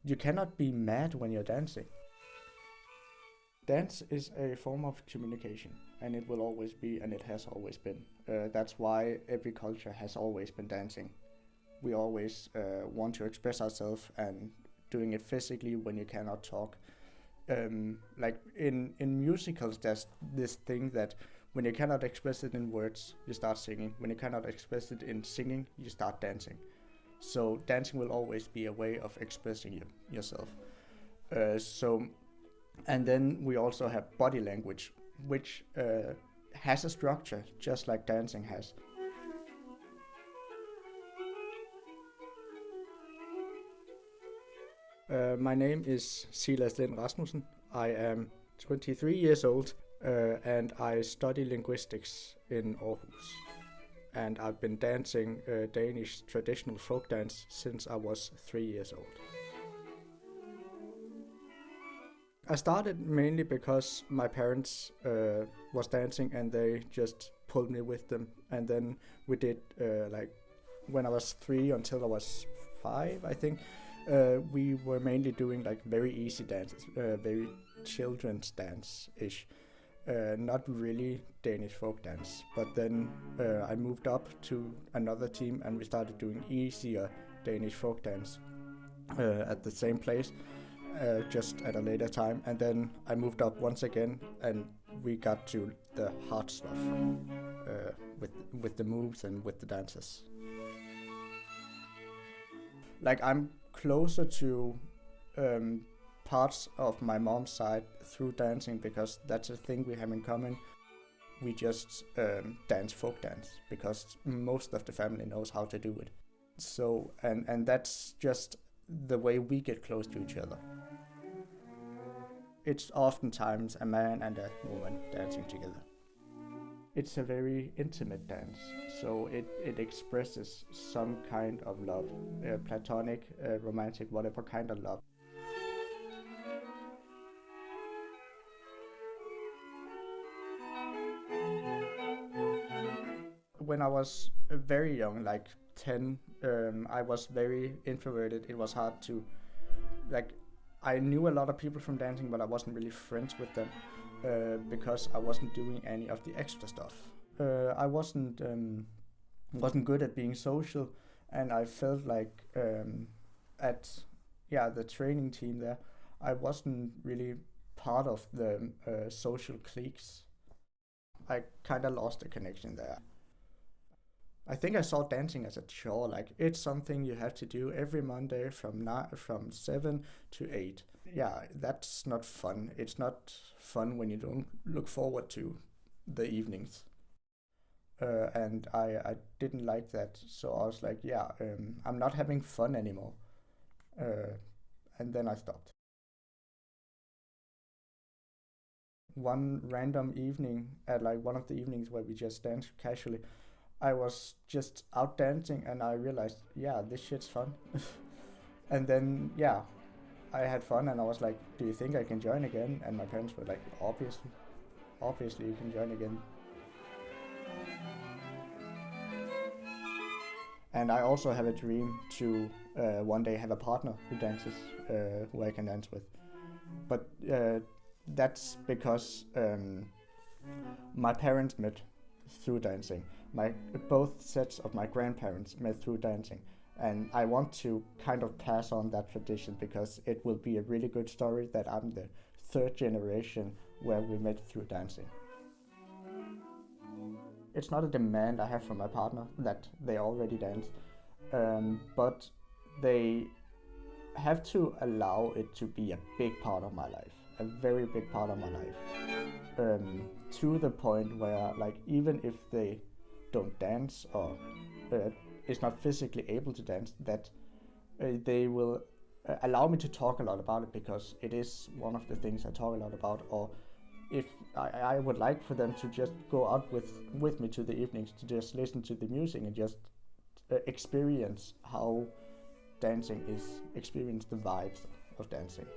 you cannot be mad when you're dancing. Dance is a form of communication, and it will always be, and it has always been. That's why every culture has always been dancing. We always want to express ourselves, and doing it physically when you cannot talk. Like in musicals, there's this thing that when you cannot express it in words, you start singing. When you cannot express it in singing, you start dancing. So dancing will always be a way of expressing yourself. And then we also have body language, which has a structure, just like dancing has. My name is Silas Rasmussen. I am 23 years old and I study linguistics in Aarhus. And I've been dancing Danish traditional folk dance since I was 3 years old. I started mainly because my parents was dancing and they just pulled me with them. And then we did like when I was 3 until I was 5, I think. We were mainly doing like very easy dances, very children's dance-ish. Not really Danish folk dance, but then I moved up to another team and we started doing easier Danish folk dance at the same place, just at a later time. And then I moved up once again and we got to the hard stuff with the moves and with the dances. Like I'm closer to parts of my mom's side through dancing because that's a thing we have in common. We just dance folk dance because most of the family knows how to do it. So and that's just the way we get close to each other. It's oftentimes a man and a woman dancing together. It's a very intimate dance, so it expresses some kind of love, platonic, romantic, whatever kind of love. When I was very young, like 10, I was very introverted. It was hard to, like, I knew a lot of people from dancing, but I wasn't really friends with them. Because I wasn't doing any of the extra stuff. I wasn't good at being social, and I felt like at the training team there, I wasn't really part of the social cliques. I kind of lost the connection there. I think I saw dancing as a chore, like it's something you have to do every Monday from 7 to 8. Yeah, that's not fun. It's not fun when you don't look forward to the evenings. And I didn't like that, so I was like, I'm not having fun anymore. And then I stopped. One random evening, at like one of the evenings where we just danced casually, I was just out dancing and I realized, this shit's fun. And then, I had fun and I was like, do you think I can join again? And my parents were like, obviously you can join again. And I also have a dream to one day have a partner who dances, who I can dance with. But that's because my parents met through dancing. Both sets of my grandparents met through dancing, and I want to kind of pass on that tradition because it will be a really good story that I'm the third generation where we met through dancing. It's not a demand I have from my partner that they already dance, but they have to allow it to be a big part of my life, a very big part of my life, to the point where, like, even if they don't dance or is not physically able to dance, that they will allow me to talk a lot about it because it is one of the things I talk a lot about. Or if I would like for them to just go out with me to the evenings to just listen to the music and just experience how dancing is, experience the vibes of dancing.